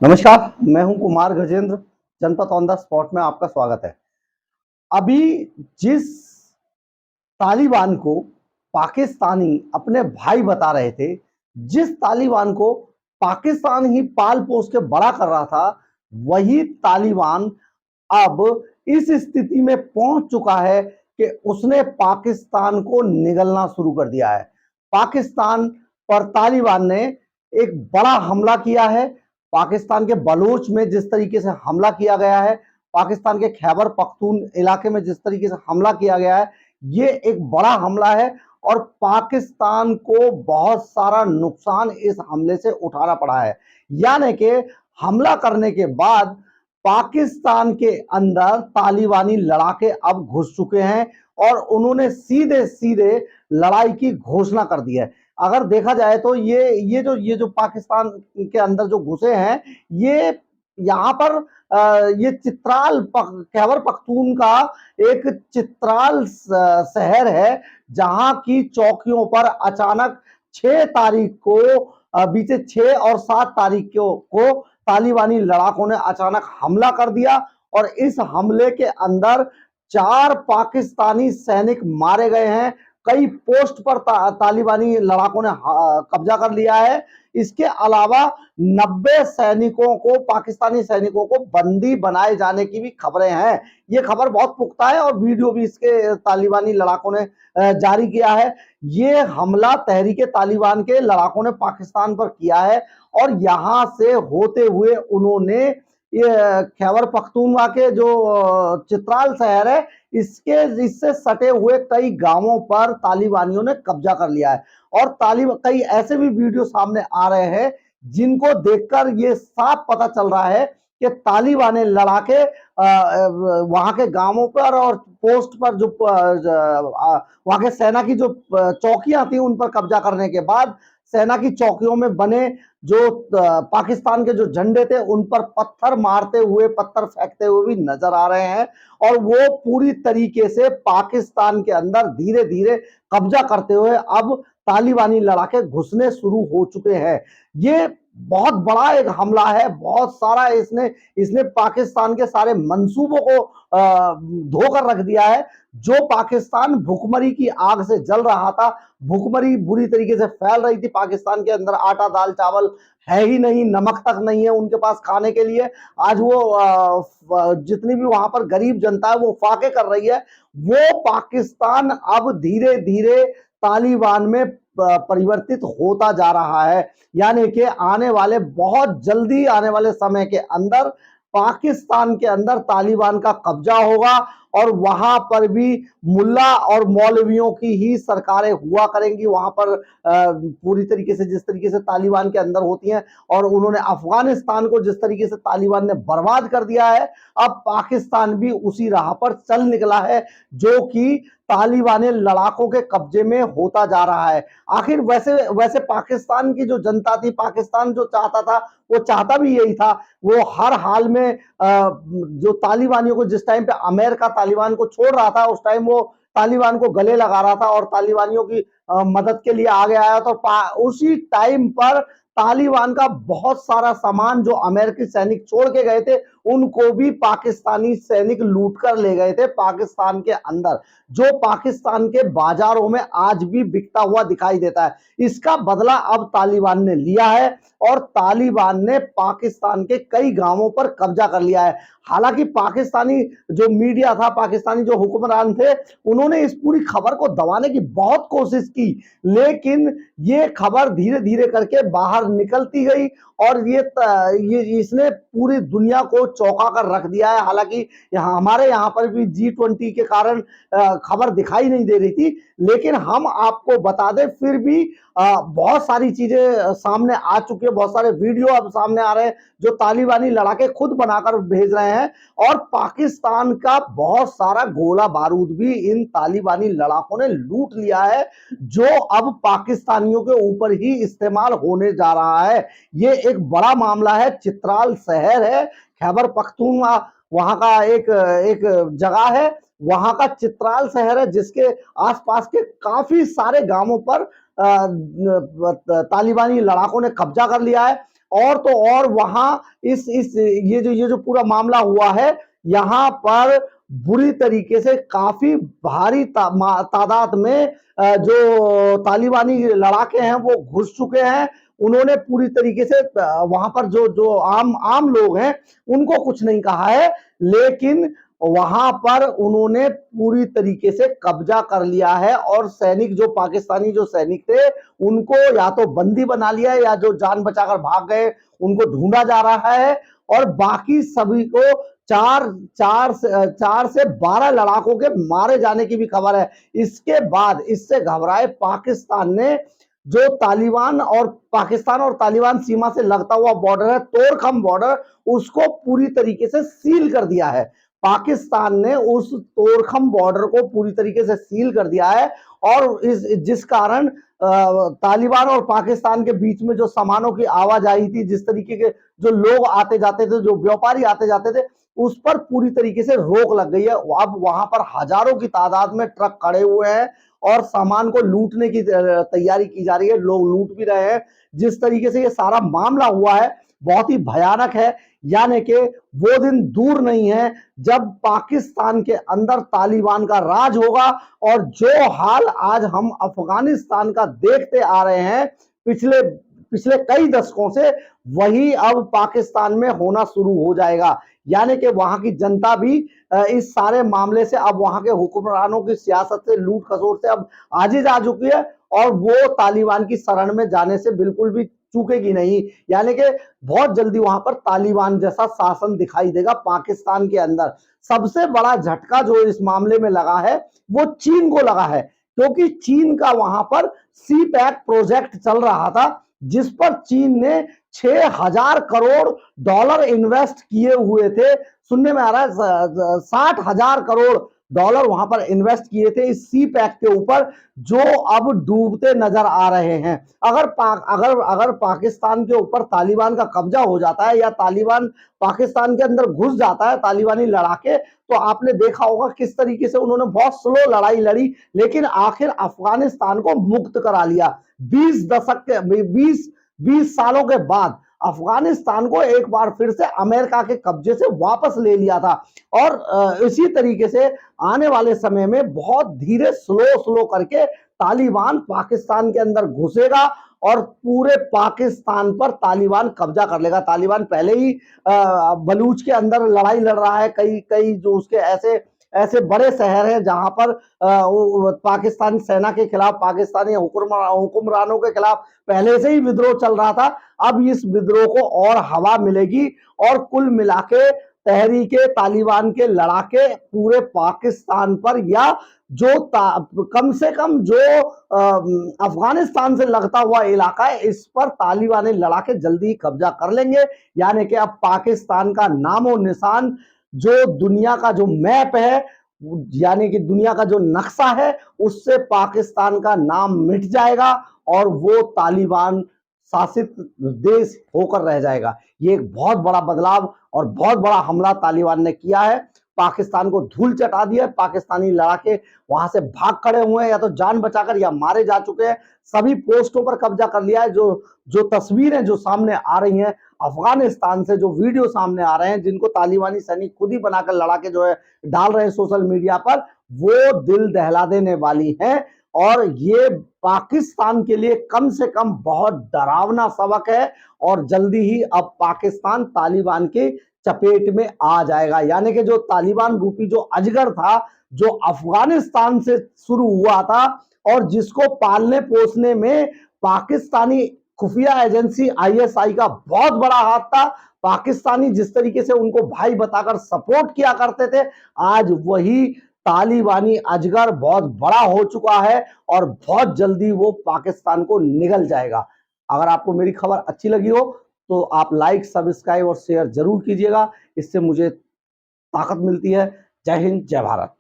नमस्कार, मैं हूं कुमार गजेंद्र। जनपद ऑन द स्पॉट में आपका स्वागत है। अभी जिस तालिबान को पाकिस्तानी अपने भाई बता रहे थे, जिस तालिबान को पाकिस्तान ही पाल पोस के बड़ा कर रहा था, वही तालिबान अब इस स्थिति में पहुंच चुका है कि उसने पाकिस्तान को निगलना शुरू कर दिया है। पाकिस्तान पर तालिबान ने एक बड़ा हमला किया है। पाकिस्तान के बलूच में जिस तरीके से हमला किया गया है, पाकिस्तान के खैबर पख्तून इलाके में जिस तरीके से हमला किया गया है, ये एक बड़ा हमला है और पाकिस्तान को बहुत सारा नुकसान इस हमले से उठाना पड़ा है। यानी कि हमला करने के बाद पाकिस्तान के अंदर तालिबानी लड़ाके अब घुस चुके हैं और उन्होंने सीधे सीधे लड़ाई की घोषणा कर दी है। अगर देखा जाए तो ये जो पाकिस्तान के अंदर जो घुसे हैं, ये यहाँ पर ये चित्राल खैबर पख्तून का एक चित्राल शहर है, जहां की चौकियों पर अचानक 6 तारीख को बीते 6 और 7 तारीख को तालिबानी लड़ाकों ने अचानक हमला कर दिया और इस हमले के अंदर 4 पाकिस्तानी सैनिक मारे गए हैं। कई पोस्ट पर तालिबानी लड़ाकों ने कब्जा कर लिया है। इसके अलावा 90 सैनिकों को, पाकिस्तानी सैनिकों को बंदी बनाए जाने की भी खबरें हैं। ये खबर बहुत पुख्ता है और वीडियो भी इसके तालिबानी लड़ाकों ने जारी किया है। ये हमला तहरीके तालिबान के लड़ाकों ने पाकिस्तान पर किया है और यहां से होते हुए उन्होंने ये खैबर पख्तूनख्वा के जो चित्राल शहर है, इससे सटे हुए कई गांवों पर तालिबानियों ने कब्जा कर लिया है और कई ऐसे भी वीडियो सामने आ रहे हैं जिनको देखकर ये साफ पता चल रहा है कि तालिबान लड़ाके वहां के गांवों पर और पोस्ट पर जो वहां के सेना की जो चौकियां थी उन पर कब्जा करने के बाद सेना की चौकियों में बने जो पाकिस्तान के जो झंडे थे उन पर पत्थर मारते हुए, पत्थर फेंकते हुए भी नजर आ रहे हैं और वो पूरी तरीके से पाकिस्तान के अंदर धीरे धीरे कब्जा करते हुए अब तालिबानी लड़ाके घुसने शुरू हो चुके हैं। ये बहुत बड़ा एक हमला है, बहुत सारा इसने पाकिस्तान के सारे मंसूबों को धोकर रख दिया है। जो पाकिस्तान भुखमरी की आग से जल रहा था, भुखमरी बुरी तरीके से फैल रही थी, पाकिस्तान के अंदर आटा दाल चावल है ही नहीं, नमक तक नहीं है उनके पास खाने के लिए। आज वो जितनी भी वहां पर गरीब जनता है वो फाके कर रही है। वो पाकिस्तान अब धीरे धीरे तालिबान में परिवर्तित होता जा रहा है। यानी कि आने वाले, बहुत जल्दी आने वाले समय के अंदर पाकिस्तान के अंदर तालिबान का कब्जा होगा और वहां पर भी मुल्ला और मौलवियों की ही सरकारें हुआ करेंगी। वहां पर पूरी तरीके से जिस तरीके से तालिबान के अंदर होती हैं और उन्होंने अफगानिस्तान को जिस तरीके से तालिबान ने बर्बाद कर दिया है, अब पाकिस्तान भी उसी राह पर चल निकला है जो कि तालिबानी लड़ाकों के कब्जे में होता जा रहा है। आखिर वैसे वैसे पाकिस्तान की जो जनता थी, पाकिस्तान जो चाहता था वो चाहता भी यही था। वो हर हाल में जो तालिबानियों को, जिस टाइम पे अमेरिका तालिबान को छोड़ रहा था, उस टाइम वो तालिबान को गले लगा रहा था और तालिबानियों की मदद के लिए आगे आया। तो उसी टाइम पर तालिबान का बहुत सारा सामान जो अमेरिकी सैनिक छोड़ के गए थे उनको भी पाकिस्तानी सैनिक लूट कर ले गए थे पाकिस्तान के अंदर, जो पाकिस्तान के बाजारों में आज भी बिकता हुआ दिखाई देता है। इसका बदला अब तालिबान ने लिया है और तालिबान ने पाकिस्तान के कई गांवों पर कब्जा कर लिया है। हालांकि पाकिस्तानी जो मीडिया था, पाकिस्तानी जो हुक्मरान थे, उन्होंने इस पूरी खबर को दबाने की बहुत कोशिश की, लेकिन ये खबर धीरे धीरे करके बाहर निकलती गई और ये इसने पूरी दुनिया को चौंका कर रख दिया है। हालांकि हमारे यहाँ पर भी G20 के कारण खबर दिखाई नहीं दे रही थी, लेकिन हम आपको बता दें फिर भी बहुत सारी चीजें सामने आ चुकी है, बहुत सारे वीडियो अब सामने आ रहे हैं जो तालिबानी लड़ाके खुद बनाकर भेज रहे हैं और पाकिस्तान का बहुत सारा गोला बारूद भी इन तालिबानी लड़ाकों ने लूट लिया है, जो अब पाकिस्तानियों के ऊपर ही इस्तेमाल होने जा रहा है। ये एक बड़ा मामला है। चित्राल शहर है, खैबर पख्तूनख्वा वहां का एक जगह है वहां का चित्राल शहर है जिसके आसपास के काफी सारे गांवों पर तालिबानी लड़ाकों ने कब्जा कर लिया है। और तो और वहां इस ये जो पूरा मामला हुआ है, यहाँ पर बुरी तरीके से काफी भारी तादाद में जो तालिबानी लड़ाके हैं वो घुस चुके हैं। उन्होंने पूरी तरीके से वहां पर जो जो आम आम लोग हैं उनको कुछ नहीं कहा है, लेकिन वहां पर उन्होंने पूरी तरीके से कब्जा कर लिया है। और सैनिक जो पाकिस्तानी जो सैनिक थे उनको या तो बंदी बना लिया है, या जो जान बचाकर भाग गए उनको ढूंढा जा रहा है। और बाकी सभी को चार से 12 लड़ाकों के मारे जाने की भी खबर है। इसके बाद इससे घबराए पाकिस्तान ने जो तालिबान और पाकिस्तान और तालिबान सीमा से लगता हुआ बॉर्डर है, तोरखम बॉर्डर, उसको पूरी तरीके से सील कर दिया है। पाकिस्तान ने उस तोरखम बॉर्डर को पूरी तरीके से सील कर दिया है। और जिस कारण तालिबान और पाकिस्तान के बीच में जो सामानों की आवाजाही थी, जिस तरीके के जो लोग आते जाते थे, जो व्यापारी आते जाते थे, उस पर पूरी तरीके से रोक लग गई है। अब वहां पर हजारों की तादाद में ट्रक खड़े हुए हैं और सामान को लूटने की तैयारी की जा रही है। लोग लूट भी रहे हैं। जिस तरीके से ये सारा मामला हुआ है बहुत ही भयानक है। यानी कि वो दिन दूर नहीं है जब पाकिस्तान के अंदर तालिबान का राज होगा। और जो हाल आज हम अफगानिस्तान का देखते आ रहे हैं पिछले पिछले कई दशकों से, वही अब पाकिस्तान में होना शुरू हो जाएगा। यानी कि वहां की जनता भी इस सारे मामले से, अब वहां के हुक्मरानों की सियासत से, लूट खसोट से अब आजिज आ चुकी है। और वो तालिबान की शरण में जाने से बिल्कुल भी चूकेगी नहीं। यानी कि बहुत जल्दी वहां पर तालिबान जैसा शासन दिखाई देगा पाकिस्तान के अंदर। सबसे बड़ा झटका जो इस मामले में लगा है वो चीन को लगा है, क्योंकि चीन का वहां पर सी पैक प्रोजेक्ट चल रहा था, जिस पर चीन ने 6,000 करोड़ डॉलर इन्वेस्ट किए हुए थे। सुनने में आ रहा है 60,000 करोड़ डॉलर वहां पर इन्वेस्ट किए थे इस सी पैक के ऊपर, जो अब डूबते नजर आ रहे हैं। अगर पाकिस्तान के ऊपर तालिबान का कब्जा हो जाता है, या तालिबान पाकिस्तान के अंदर घुस जाता है, तालिबानी लड़ाके, तो आपने देखा होगा किस तरीके से उन्होंने बहुत स्लो लड़ाई लड़ी, लेकिन आखिर अफगानिस्तान को मुक्त करा लिया। 20 सालों के बाद अफगानिस्तान को एक बार फिर से अमेरिका के कब्जे से वापस ले लिया था। और इसी तरीके से आने वाले समय में बहुत धीरे स्लो करके तालिबान पाकिस्तान के अंदर घुसेगा और पूरे पाकिस्तान पर तालिबान कब्जा कर लेगा। तालिबान पहले ही बलूच के अंदर लड़ाई लड़ रहा है। कई कई जो उसके ऐसे ऐसे बड़े शहर हैं जहां पर पाकिस्तानी सेना के खिलाफ, पाकिस्तानी हुक्मरानों के खिलाफ पहले से ही विद्रोह चल रहा था। अब इस विद्रोह को और हवा मिलेगी और कुल मिलाके तहरीके तालिबान के लड़ाके पूरे पाकिस्तान पर, या जो कम से कम जो अफगानिस्तान से लगता हुआ इलाका है, इस पर तालिबानी लड़ाके जल्दी कब्जा कर लेंगे। यानी कि अब पाकिस्तान का नामो निशान, जो दुनिया का जो मैप है, यानी कि दुनिया का जो नक्शा है, उससे पाकिस्तान का नाम मिट जाएगा और वो तालिबान शासित देश होकर रह जाएगा। ये एक बहुत बड़ा बदलाव और बहुत बड़ा हमला तालिबान ने किया है। पाकिस्तान को धूल चटा दिया है। पाकिस्तानी लड़ाके वहां से भाग खड़े हुए हैं, या तो जान बचाकर या मारे जा चुके हैं। सभी पोस्टों पर कब्जा कर लिया है। जो तस्वीरें जो सामने आ रही हैं अफगानिस्तान से, जो वीडियो सामने आ रहे हैं, जिनको तालिबानी सैनिक खुद ही बनाकर लड़ाके जो है डाल रहे हैं सोशल मीडिया पर, वो दिल दहला देने वाली हैं। और ये पाकिस्तान के लिए कम से कम बहुत डरावना सबक है। और जल्दी ही अब पाकिस्तान तालिबान के चपेट में आ जाएगा। यानी कि जो तालिबान रूपी जो अजगर था, जो अफगानिस्तान से शुरू हुआ था और जिसको पालने पोसने में पाकिस्तानी खुफिया एजेंसी आईएसआई का बहुत बड़ा हाथ था, पाकिस्तानी जिस तरीके से उनको भाई बताकर सपोर्ट किया करते थे, आज वही तालिबानी अजगर बहुत बड़ा हो चुका है और बहुत जल्दी वो पाकिस्तान को निगल जाएगा। अगर आपको मेरी खबर अच्छी लगी हो तो आप लाइक, सब्सक्राइब और शेयर जरूर कीजिएगा। इससे मुझे ताकत मिलती है। जय हिंद, जय भारत।